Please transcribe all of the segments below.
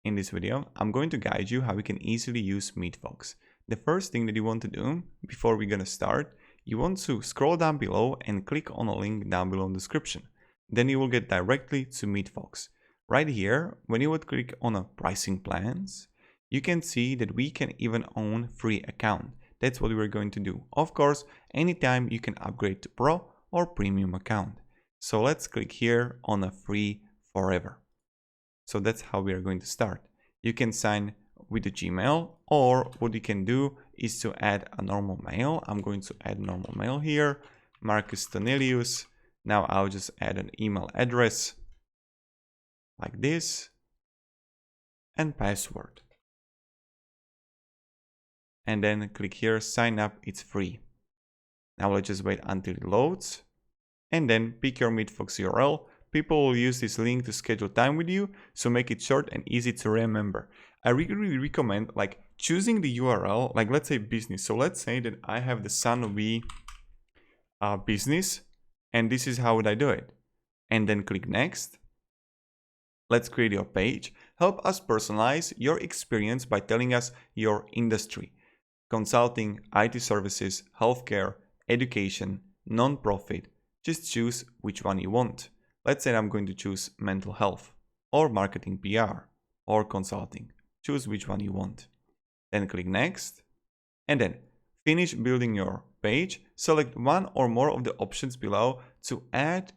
In this video, I'm going to guide you how we can easily use MeetFox. The first thing that you want to do before we're going to start, you want to scroll down below and click on a link down below in the description. Then you will get directly to MeetFox. Right here, when you would click on a pricing plans, you can see that we can even own free account. That's what we're going to do. Of course, anytime you can upgrade to Pro or Premium account. So let's click here on a free forever. So that's how we are going to start. You can sign with the Gmail, or what you can do is to add a normal mail. I'm going to add normal mail here, Marcus Tonelius. Now I'll just add an email address like this and password. And then click here, sign up, it's free. Now let's just wait until it loads and then pick your MeetFox URL. People will use this link to schedule time with you, so make it short and easy to remember. I really recommend like choosing the URL, like let's say business. So let's say that I have the Sunwe business, and this is how would I do it. And then click next. Let's create your page. Help us personalize your experience by telling us your industry. Consulting, IT services, healthcare, education, non-profit. Just choose which one you want. Let's say I'm going to choose mental health or marketing PR or consulting. Choose which one you want. Then click next and then finish building your page. Select one or more of the options below to add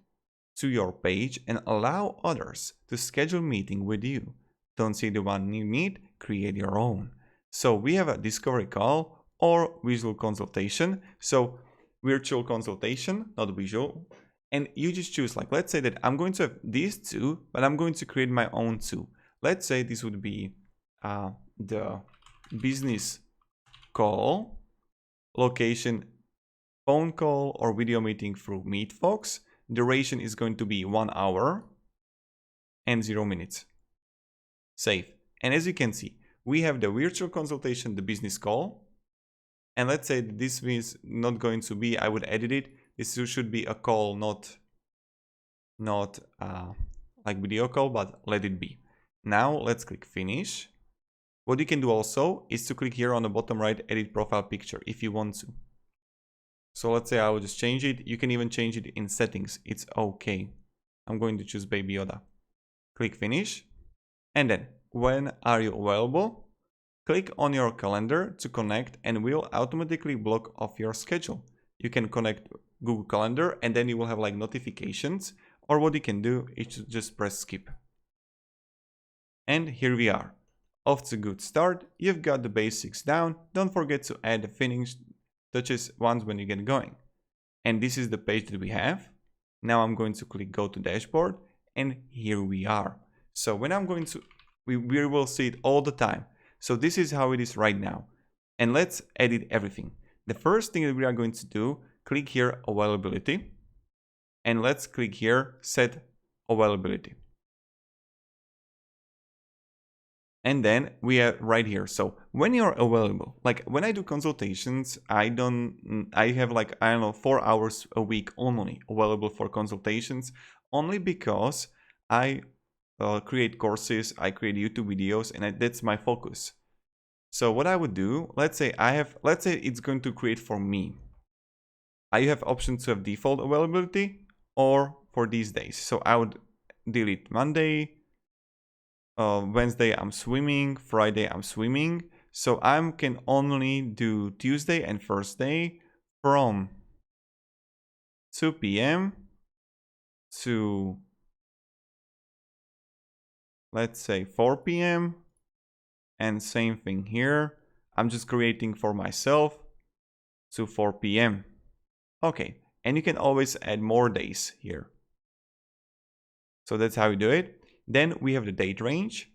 to your page and allow others to schedule meeting with you. Don't see the one you need, create your own. So we have a discovery call or visual consultation. So virtual consultation, not visual. And you just choose, like, let's say that I'm going to have these two, but I'm going to create my own two. Let's say this would be the business call, location, phone call or video meeting through MeetFox. Duration is going to be 1 hour and 0 minutes. Save. And as you can see, we have the virtual consultation, the business call. And let's say this is not going to be, I would edit it. This should be a call, not like video call, but let it be. Now let's click finish. What you can do also is to click here on the bottom right, edit profile picture if you want to. So let's say I will just change it. You can even change it in settings. It's okay. I'm going to choose Baby Yoda. Click finish. And then when are you available? Click on your calendar to connect and we'll automatically block off your schedule. You can connect Google Calendar and then you will have like notifications, or what you can do is to just press skip. And here we are. Off to a good start. You've got the basics down. Don't forget to add the finish touches once when you get going. And this is the page that we have. Now I'm going to click go to dashboard and here we are. So when I'm going to, we will see it all the time. So this is how it is right now. And let's edit everything. The first thing that we are going to do, click here availability. And let's click here set availability. And then we are right here. So when you're available, like when I do consultations, I have like, I don't know, 4 hours a week only available for consultations, only because I create courses, I create YouTube videos, and that's my focus. So what I would do, let's say it's going to create for me. I have options to have default availability or for these days. So I would delete Monday, Wednesday I'm swimming, Friday I'm swimming. So I can only do Tuesday and Thursday from 2 p.m. to, let's say, 4 p.m. And same thing here. I'm just creating for myself to 4 p.m. Okay, and you can always add more days here. So that's how you do it. Then we have the date range.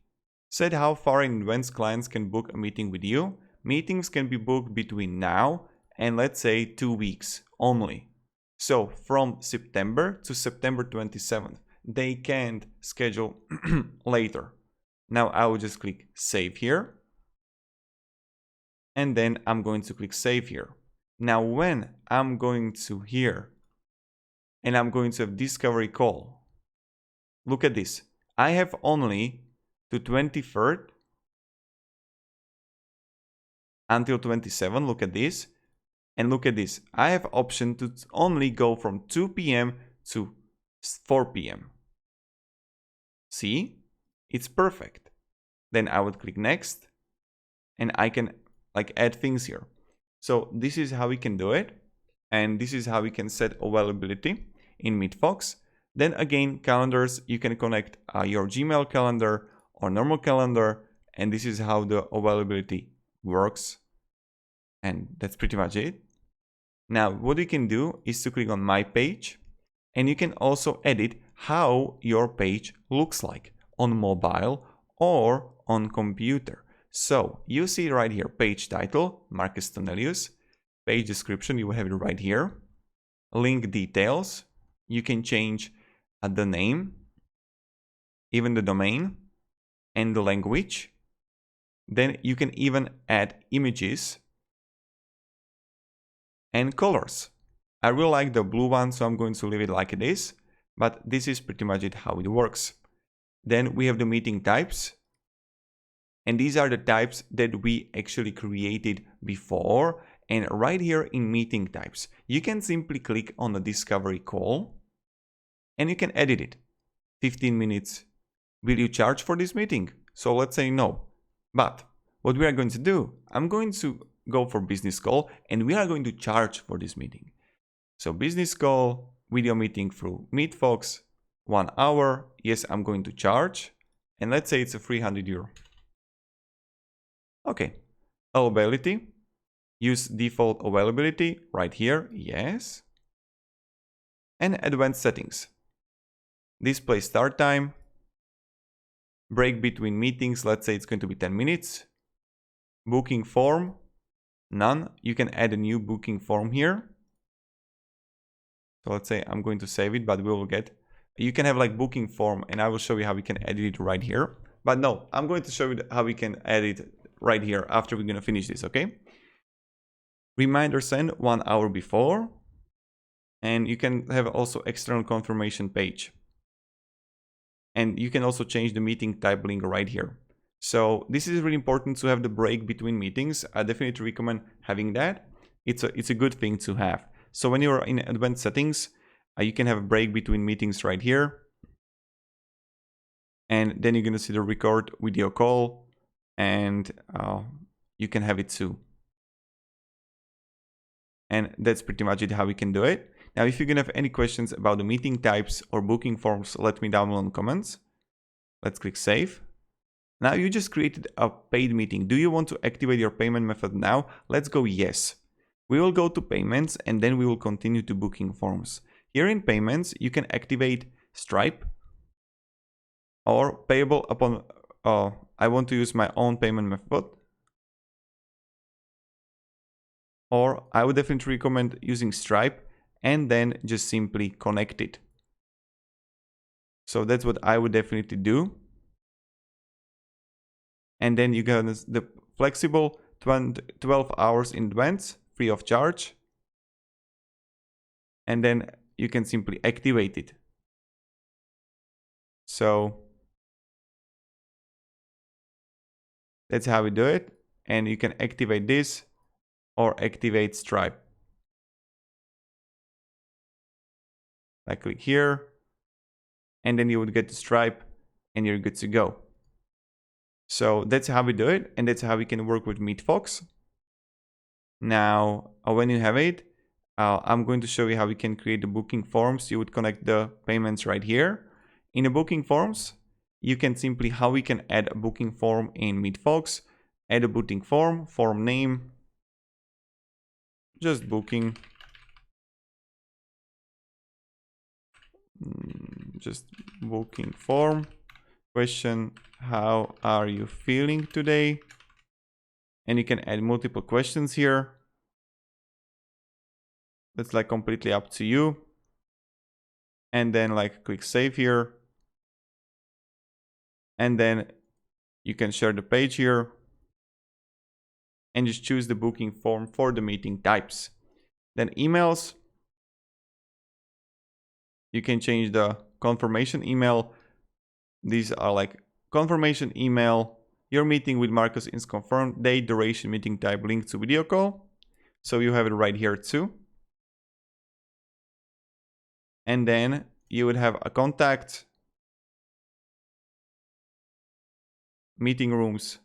Set how far in advance clients can book a meeting with you. Meetings can be booked between now and let's say 2 weeks only. So from September to September 27th, they can't schedule later. Now I will just click save here. And then I'm going to click save here. Now when I'm going to here and I'm going to have discovery call, look at this. I have only to 23rd until 27. Look at this. And look at this. I have option to only go from 2 p.m. to 4 p.m. See? It's perfect. Then I would click next and I can like add things here. So this is how we can do it. And this is how we can set availability in MeetFox. Then again, calendars, you can connect your Gmail calendar or normal calendar. And this is how the availability works. And that's pretty much it. Now, what you can do is to click on My Page. And you can also edit how your page looks like on mobile or on computer. So you see right here, page title, Marcus Tonelius, page description, you will have it right here. Link details, you can change the name, even the domain and the language. Then you can even add images and colors. I really like the blue one, so I'm going to leave it like it is, but this is pretty much it how it works. Then we have the meeting types. And these are the types that we actually created before. And right here in meeting types, you can simply click on the discovery call and you can edit it. 15 minutes. Will you charge for this meeting? So let's say no. But what we are going to do, I'm going to go for business call and we are going to charge for this meeting. So business call, video meeting through MeetFox, 1 hour. Yes, I'm going to charge. And let's say it's a 300 euro. Okay, availability, use default availability right here, yes. And advanced settings, display start time, break between meetings, let's say it's going to be 10 minutes. Booking form, none, you can add a new booking form here. So let's say I'm going to save it, but we will get, you can have like booking form and I will show you how we can edit it right here. But no, I'm going to show you how we can edit it right here after we're going to finish this, okay? Reminder send 1 hour before. And you can have also external confirmation page. And you can also change the meeting type link right here. So this is really important to have the break between meetings. I definitely recommend having that. It's a good thing to have. So when you're in advanced settings, you can have a break between meetings right here. And then you're going to see the record video call. And you can have it too. And that's pretty much it how we can do it. Now, if you're going to have any questions about the meeting types or booking forms, let me down below in the comments. Let's click save. Now you just created a paid meeting. Do you want to activate your payment method now? Let's go yes. We will go to payments and then we will continue to booking forms. Here in payments, you can activate Stripe or payable upon, I want to use my own payment method. Or I would definitely recommend using Stripe and then just simply connect it. So that's what I would definitely do. And then you get the flexible 12 hours in advance, free of charge. And then you can simply activate it. So that's how we do it. And you can activate this or activate Stripe. I click here and then you would get the Stripe and you're good to go. So that's how we do it, and that's how we can work with MeetFox. Now, when you have it, I'm going to show you how we can create the booking forms. You would connect the payments right here. In the booking forms, you can simply how we can add a booking form in MeetFox. Add a booking form, form name, just booking. Just booking form. Question, how are you feeling today? And you can add multiple questions here. That's like completely up to you. And then like click save here. And then you can share the page here. And just choose the booking form for the meeting types. Then emails. You can change the confirmation email. These are like confirmation email, your meeting with Marcus is confirmed, date, duration, meeting type, link to video call. So you have it right here too. And then you would have a contact, meeting rooms,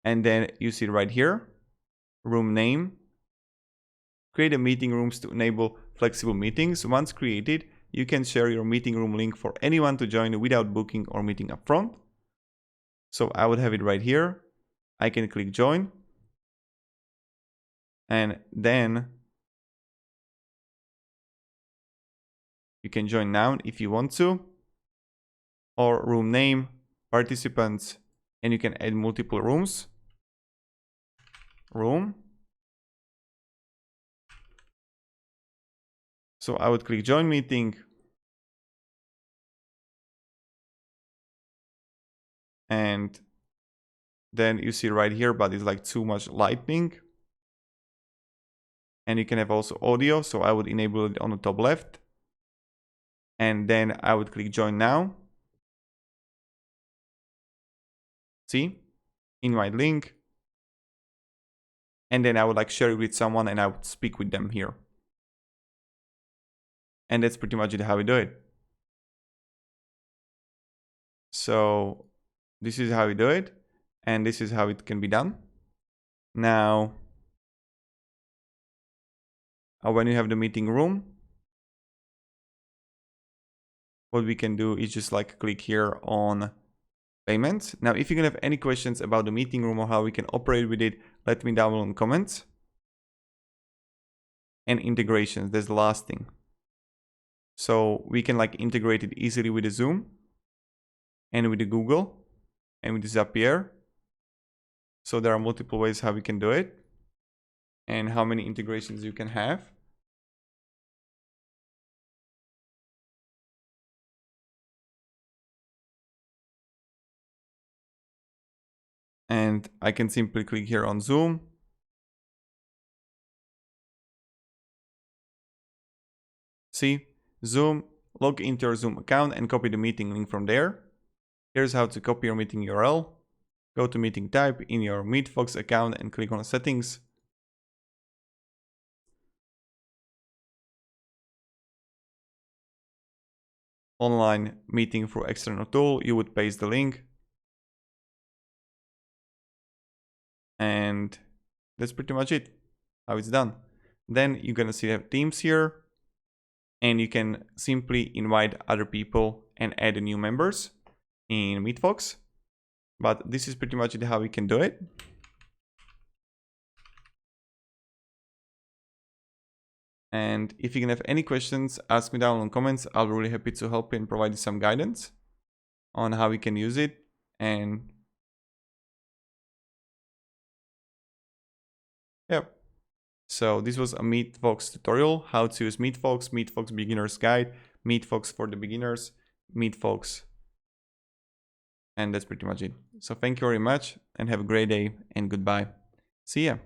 and then you see right here, room name, create a meeting rooms to enable flexible meetings. Once created, you can share your meeting room link for anyone to join without booking or meeting upfront. So I would have it right here. I can click join. And then you can join now if you want to. Or room name, participants, and you can add multiple rooms. Room. So I would click join meeting. And then you see right here, but it's like too much lighting. And you can have also audio. So I would enable it on the top left. And then I would click join now. See, invite link. And then I would like share it with someone and I would speak with them here. And that's pretty much it how we do it. So this is how we do it. And this is how it can be done. Now, when you have the meeting room, what we can do is just like click here on payments. Now, if you can have any questions about the meeting room or how we can operate with it, let me down below in comments. And integrations, that's the last thing. So we can like integrate it easily with the Zoom and with the Google and with the Zapier. So there are multiple ways how we can do it and how many integrations you can have. And I can simply click here on Zoom. See, Zoom, log into your Zoom account and copy the meeting link from there. Here's how to copy your meeting URL. Go to meeting type in your MeetFox account and click on settings. Online meeting through external tool, you would paste the link. And that's pretty much it, how it's done. Then you're gonna see have Teams here. And you can simply invite other people and add new members in MeetFox. But this is pretty much how we can do it. And if you can have any questions, ask me down in the comments. I'll be really happy to help you and provide you some guidance on how we can use it. And yep. So this was a MeetFox tutorial, how to use MeetFox, MeetFox Beginner's Guide, MeetFox for the beginners, MeetFox. And that's pretty much it. So thank you very much and have a great day and goodbye. See ya.